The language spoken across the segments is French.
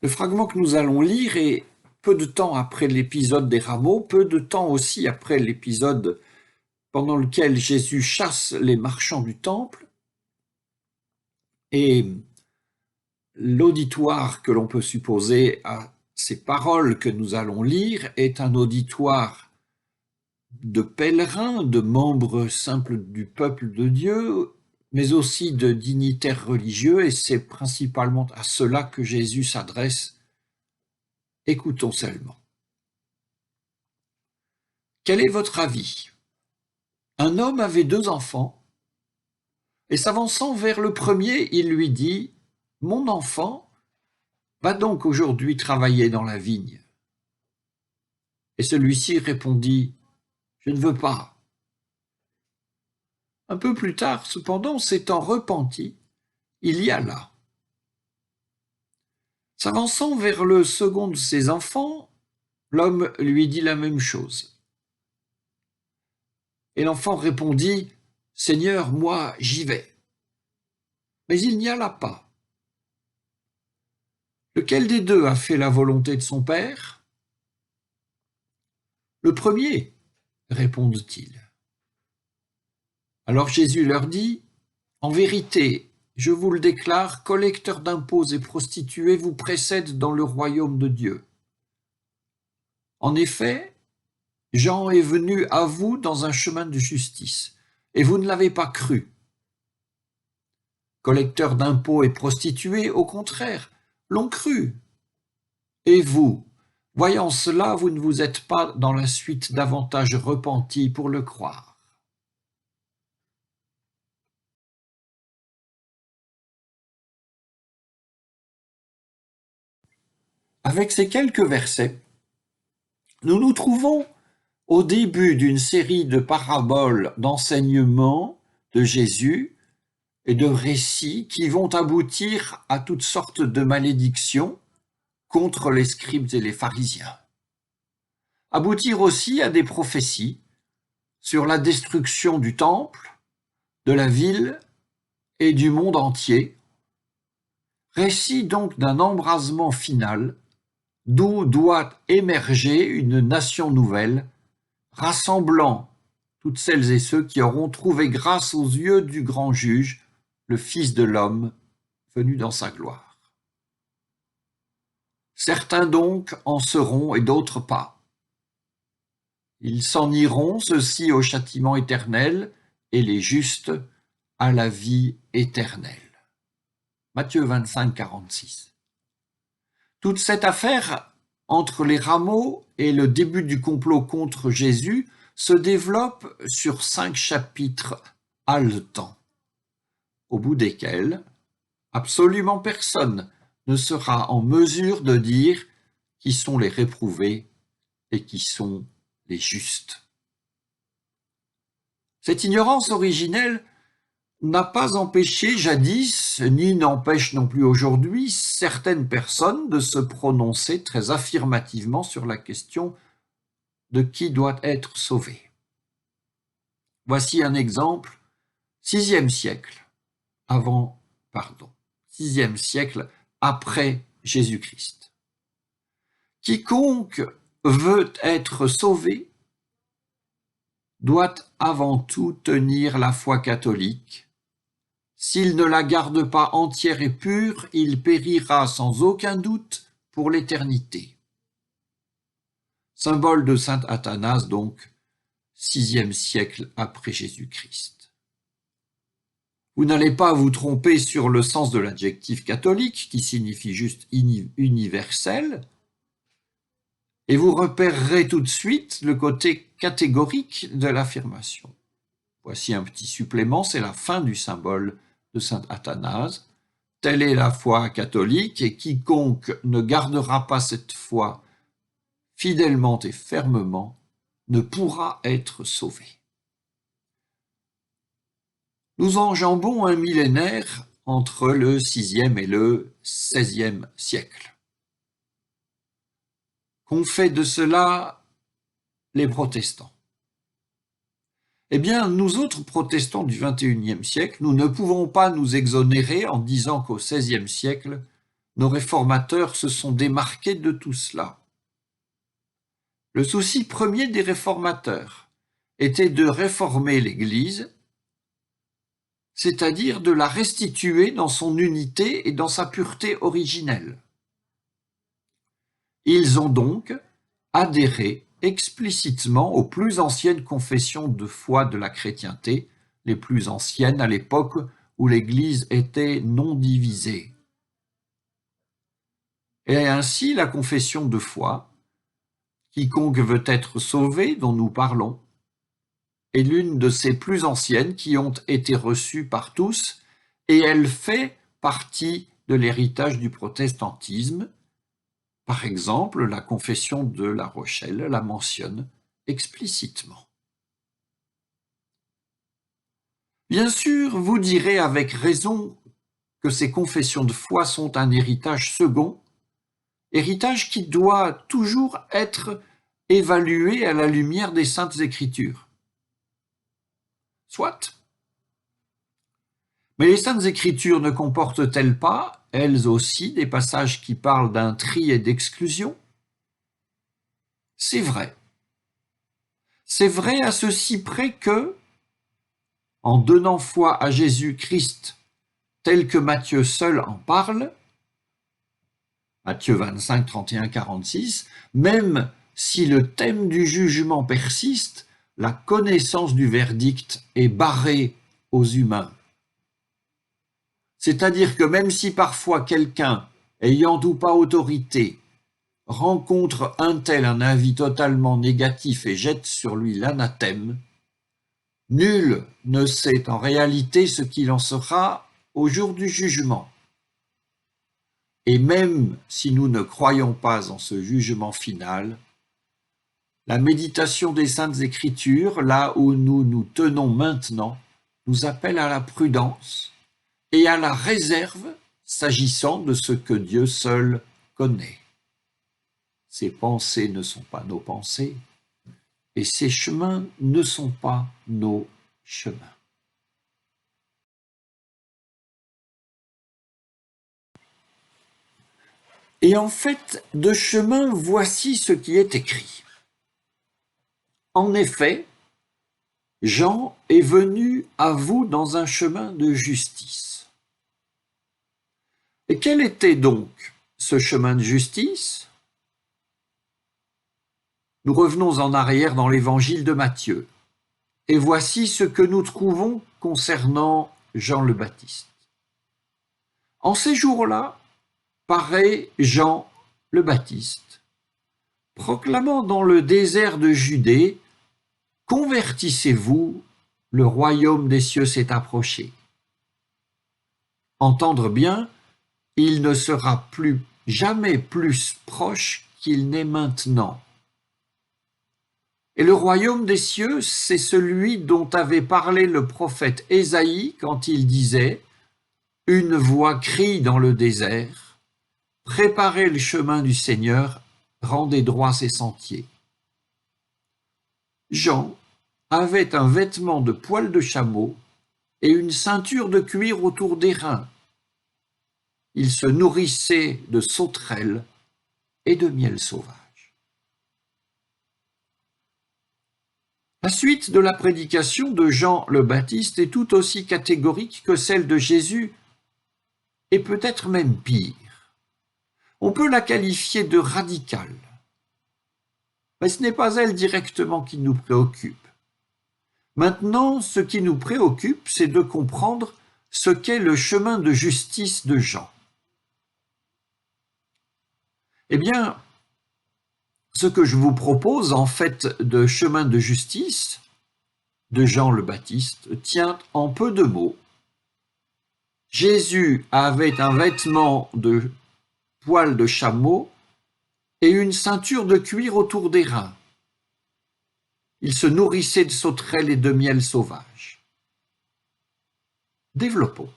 Le fragment que nous allons lire est peu de temps après l'épisode des rameaux, peu de temps aussi après l'épisode pendant lequel Jésus chasse les marchands du temple. Et l'auditoire que l'on peut supposer à ces paroles que nous allons lire est un auditoire de pèlerins, de membres simples du peuple de Dieu, mais aussi de dignitaires religieux, et c'est principalement à cela que Jésus s'adresse. Écoutons seulement. Quel est votre avis? Un homme avait 2 enfants, et s'avançant vers le premier, il lui dit, « Mon enfant, va donc aujourd'hui travailler dans la vigne. » Et celui-ci répondit, « Je ne veux pas. » Un peu plus tard, cependant, s'étant repenti, il y alla. S'avançant vers le second de ses enfants, l'homme lui dit la même chose. Et l'enfant répondit, « Seigneur, moi j'y vais. » Mais il n'y alla pas. Lequel des deux a fait la volonté de son père? Le premier, répondent-ils. Alors Jésus leur dit, « En vérité, je vous le déclare, collecteurs d'impôts et prostituées vous précèdent dans le royaume de Dieu. En effet, Jean est venu à vous dans un chemin de justice, et vous ne l'avez pas cru. Collecteurs d'impôts et prostituées, au contraire, l'ont cru. Et vous, voyant cela, vous ne vous êtes pas dans la suite davantage repentis pour le croire. » Avec ces quelques versets, nous nous trouvons au début d'une série de paraboles d'enseignements de Jésus et de récits qui vont aboutir à toutes sortes de malédictions contre les scribes et les pharisiens. Aboutir aussi à des prophéties sur la destruction du temple, de la ville et du monde entier. Récit donc d'un embrasement final d'où doit émerger une nation nouvelle, rassemblant toutes celles et ceux qui auront trouvé grâce aux yeux du grand juge, le Fils de l'homme, venu dans sa gloire. Certains donc en seront et d'autres pas. Ils s'en iront, ceux-ci au châtiment éternel, et les justes à la vie éternelle. Matthieu 25, 46. Toute cette affaire entre les rameaux et le début du complot contre Jésus se développe sur 5 chapitres haletants, au bout desquels absolument personne ne sera en mesure de dire qui sont les réprouvés et qui sont les justes. Cette ignorance originelle n'a pas empêché jadis, ni n'empêche non plus aujourd'hui, certaines personnes de se prononcer très affirmativement sur la question de qui doit être sauvé. Voici un exemple, 6e siècle après Jésus-Christ. Quiconque veut être sauvé doit avant tout tenir la foi catholique. S'il ne la garde pas entière et pure, il périra sans aucun doute pour l'éternité. Symbole de saint Athanase, donc, 6e siècle après Jésus-Christ. Vous n'allez pas vous tromper sur le sens de l'adjectif catholique, qui signifie juste universel, et vous repérerez tout de suite le côté catégorique de l'affirmation. Voici un petit supplément, c'est la fin du symbole de saint Athanase. Telle est la foi catholique, et quiconque ne gardera pas cette foi fidèlement et fermement ne pourra être sauvé. Nous enjambons un millénaire entre le 6e et le 16e siècle. Qu'ont fait de cela les protestants? Eh bien, nous autres protestants du XXIe siècle, nous ne pouvons pas nous exonérer en disant qu'au XVIe siècle, nos réformateurs se sont démarqués de tout cela. Le souci premier des réformateurs était de réformer l'Église, c'est-à-dire de la restituer dans son unité et dans sa pureté originelle. Ils ont donc adhéré explicitement aux plus anciennes confessions de foi de la chrétienté, les plus anciennes à l'époque où l'Église était non divisée. Et ainsi la confession de foi, quiconque veut être sauvé, dont nous parlons, est l'une de ces plus anciennes qui ont été reçues par tous, et elle fait partie de l'héritage du protestantisme. Par exemple, la confession de La Rochelle la mentionne explicitement. Bien sûr, vous direz avec raison que ces confessions de foi sont un héritage second, héritage qui doit toujours être évalué à la lumière des Saintes Écritures. Soit. Mais les Saintes Écritures ne comportent-elles pas, elles aussi, des passages qui parlent d'un tri et d'exclusion? C'est vrai. C'est vrai à ceci près que, en donnant foi à Jésus-Christ tel que Matthieu seul en parle, Matthieu 25, 31, 46, même si le thème du jugement persiste, la connaissance du verdict est barrée aux humains. C'est-à-dire que même si parfois quelqu'un, ayant ou pas autorité, rencontre un tel un avis totalement négatif et jette sur lui l'anathème, nul ne sait en réalité ce qu'il en sera au jour du jugement. Et même si nous ne croyons pas en ce jugement final, la méditation des Saintes Écritures, là où nous nous tenons maintenant, nous appelle à la prudence et à la réserve s'agissant de ce que Dieu seul connaît. Ses pensées ne sont pas nos pensées, et ses chemins ne sont pas nos chemins. Et en fait, de chemin, voici ce qui est écrit. En effet, Jean est venu à vous dans un chemin de justice. Et quel était donc ce chemin de justice? Nous revenons en arrière dans l'évangile de Matthieu. Et voici ce que nous trouvons concernant Jean le Baptiste. En ces jours-là, paraît Jean le Baptiste, proclamant dans le désert de Judée: Convertissez-vous, le royaume des cieux s'est approché. Entendre bien, il ne sera plus jamais plus proche qu'il n'est maintenant. Et le royaume des cieux, c'est celui dont avait parlé le prophète Ésaïe quand il disait: Une voix crie dans le désert, préparez le chemin du Seigneur, rendez droits ses sentiers. Jean avait un vêtement de poil de chameau et une ceinture de cuir autour des reins. Il se nourrissait de sauterelles et de miel sauvage. La suite de la prédication de Jean le Baptiste est tout aussi catégorique que celle de Jésus, et peut-être même pire. On peut la qualifier de radicale. Mais ce n'est pas elle directement qui nous préoccupe. Maintenant, ce qui nous préoccupe, c'est de comprendre ce qu'est le chemin de justice de Jean. Eh bien, ce que je vous propose en fait de chemin de justice de Jean le Baptiste tient en peu de mots. Jésus avait un vêtement de poil de chameau et une ceinture de cuir autour des reins. Il se nourrissait de sauterelles et de miel sauvage. Développons.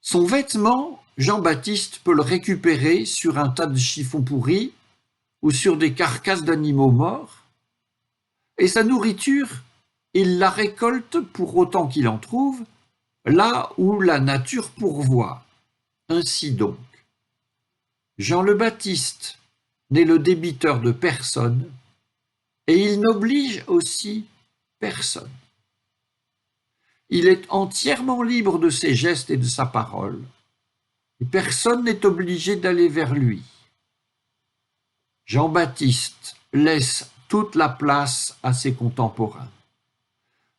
Son vêtement, Jean-Baptiste peut le récupérer sur un tas de chiffons pourris ou sur des carcasses d'animaux morts, et sa nourriture, il la récolte pour autant qu'il en trouve, là où la nature pourvoit, Ainsi donc, Jean le Baptiste n'est le débiteur de personne, et il n'oblige aussi personne. Il est entièrement libre de ses gestes et de sa parole, et personne n'est obligé d'aller vers lui. Jean-Baptiste laisse toute la place à ses contemporains.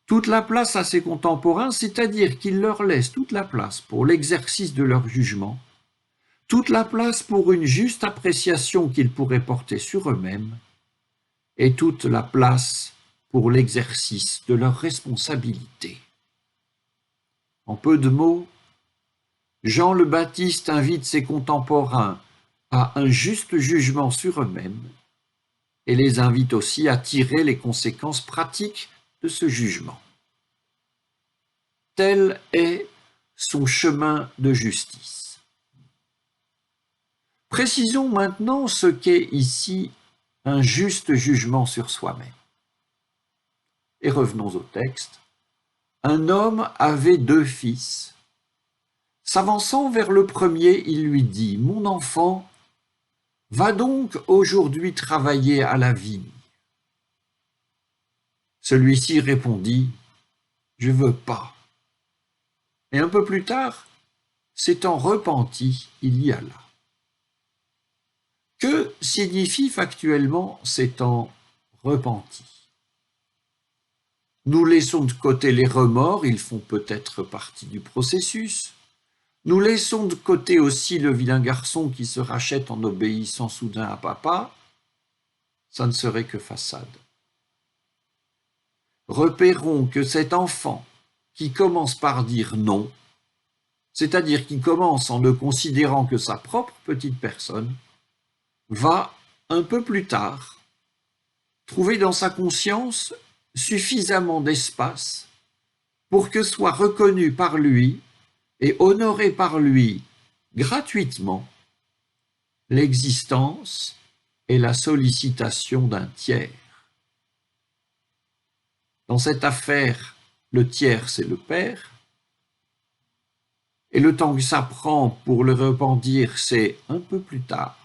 Toute la place à ses contemporains, c'est-à-dire qu'il leur laisse toute la place pour l'exercice de leur jugement, toute la place pour une juste appréciation qu'ils pourraient porter sur eux-mêmes, et toute la place pour l'exercice de leurs responsabilités. En peu de mots, Jean le Baptiste invite ses contemporains à un juste jugement sur eux-mêmes et les invite aussi à tirer les conséquences pratiques de ce jugement. Tel est son chemin de justice. Précisons maintenant ce qu'est ici un juste jugement sur soi-même. Et revenons au texte. Un homme avait 2 fils. S'avançant vers le premier, il lui dit « Mon enfant, va donc aujourd'hui travailler à la vigne. » Celui-ci répondit « Je veux pas. » Et un peu plus tard, s'étant repenti, il y alla. Que signifie factuellement s'étant repenti? Nous laissons de côté les remords, ils font peut-être partie du processus. Nous laissons de côté aussi le vilain garçon qui se rachète en obéissant soudain à papa. Ça ne serait que façade. Repérons que cet enfant qui commence par dire non, c'est-à-dire qui commence en ne considérant que sa propre petite personne, va un peu plus tard trouver dans sa conscience suffisamment d'espace pour que soit reconnu par lui et honoré par lui gratuitement l'existence et la sollicitation d'un tiers. Dans cette affaire, le tiers, c'est le père, et le temps que ça prend pour le repentir, c'est un peu plus tard.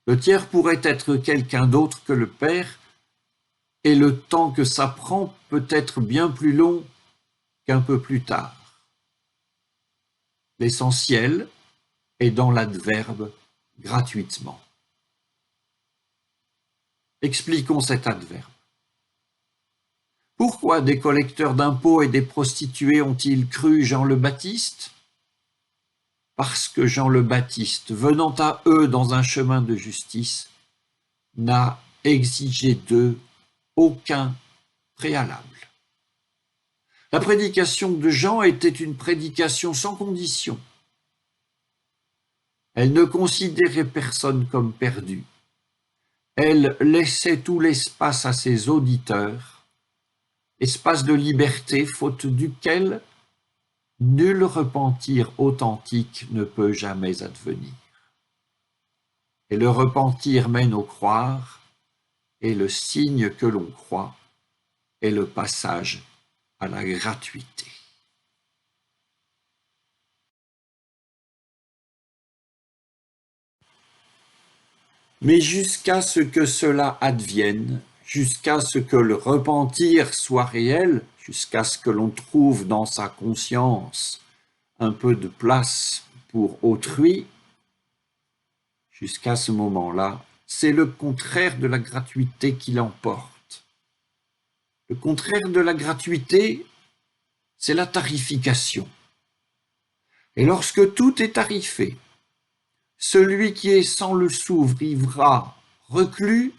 Le tiers pourrait être quelqu'un d'autre que le père, et le temps que ça prend peut être bien plus long qu'un peu plus tard. L'essentiel est dans l'adverbe « gratuitement ». Expliquons cet adverbe. Pourquoi des collecteurs d'impôts et des prostituées ont-ils cru Jean le Baptiste? Parce que Jean le Baptiste, venant à eux dans un chemin de justice, n'a exigé d'eux aucun préalable. La prédication de Jean était une prédication sans condition. Elle ne considérait personne comme perdu. Elle laissait tout l'espace à ses auditeurs, espace de liberté, faute duquel nul repentir authentique ne peut jamais advenir. Et le repentir mène au croire, et le signe que l'on croit est le passage à la gratuité. Mais jusqu'à ce que cela advienne, jusqu'à ce que le repentir soit réel, jusqu'à ce que l'on trouve dans sa conscience un peu de place pour autrui, jusqu'à ce moment-là, c'est le contraire de la gratuité qui l'emporte. Le contraire de la gratuité, c'est la tarification. Et lorsque tout est tarifé, celui qui est sans le sou vivra reclus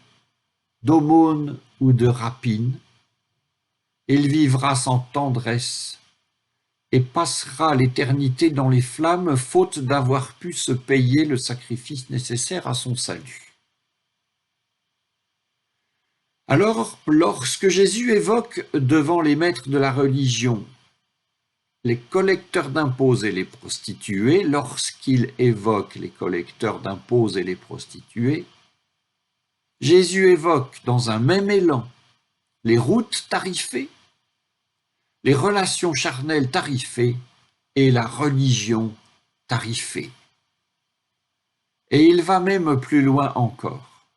d'aumône ou de rapine, il vivra sans tendresse et passera l'éternité dans les flammes, faute d'avoir pu se payer le sacrifice nécessaire à son salut. Alors, lorsque Jésus évoque devant les maîtres de la religion les collecteurs d'impôts et les prostituées, lorsqu'il évoque les collecteurs d'impôts et les prostituées, Jésus évoque dans un même élan les routes tarifées, les relations charnelles tarifées et la religion tarifé. Et il va même plus loin encore.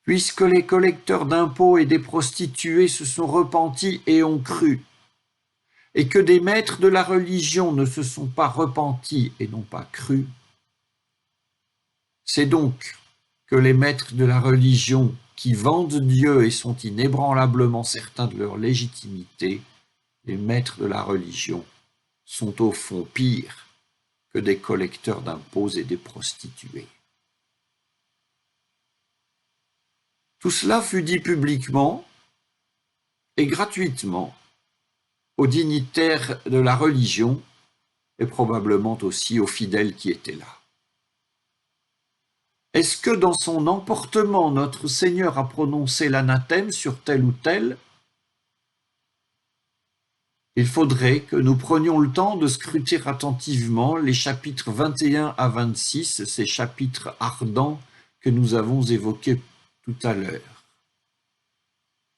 Puisque les collecteurs d'impôts et des prostituées se sont repentis et ont cru, et que des maîtres de la religion ne se sont pas repentis et n'ont pas cru, c'est donc que les maîtres de la religion qui vendent Dieu et sont inébranlablement certains de leur légitimité, les maîtres de la religion sont au fond pires que des collecteurs d'impôts et des prostituées. Tout cela fut dit publiquement et gratuitement aux dignitaires de la religion et probablement aussi aux fidèles qui étaient là. Est-ce que dans son emportement, notre Seigneur a prononcé l'anathème sur tel ou tel? Il faudrait que nous prenions le temps de scruter attentivement les chapitres 21 à 26, ces chapitres ardents que nous avons évoqués tout à l'heure.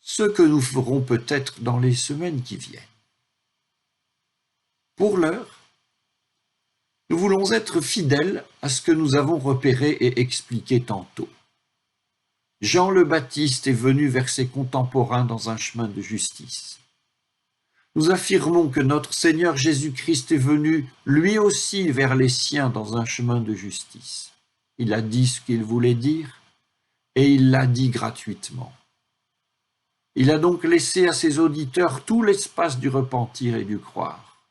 Ce que nous ferons peut-être dans les semaines qui viennent. Pour l'heure, nous voulons être fidèles à ce que nous avons repéré et expliqué tantôt. Jean le Baptiste est venu vers ses contemporains dans un chemin de justice. Nous affirmons que notre Seigneur Jésus-Christ est venu lui aussi vers les siens dans un chemin de justice. Il a dit ce qu'il voulait dire et il l'a dit gratuitement. Il a donc laissé à ses auditeurs tout l'espace du repentir et du croire.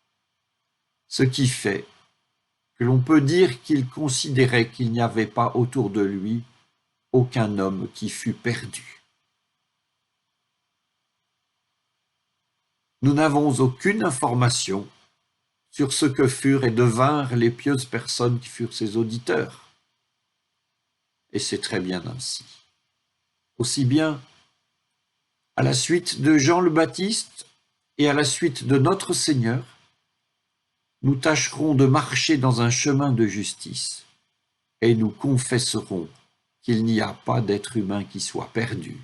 Ce qui fait que l'on peut dire qu'il considérait qu'il n'y avait pas autour de lui aucun homme qui fût perdu. Nous n'avons aucune information sur ce que furent et devinrent les pieuses personnes qui furent ses auditeurs. Et c'est très bien ainsi. Aussi bien à la suite de Jean le Baptiste et à la suite de notre Seigneur, nous tâcherons de marcher dans un chemin de justice et nous confesserons qu'il n'y a pas d'être humain qui soit perdu.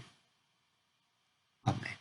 Amen.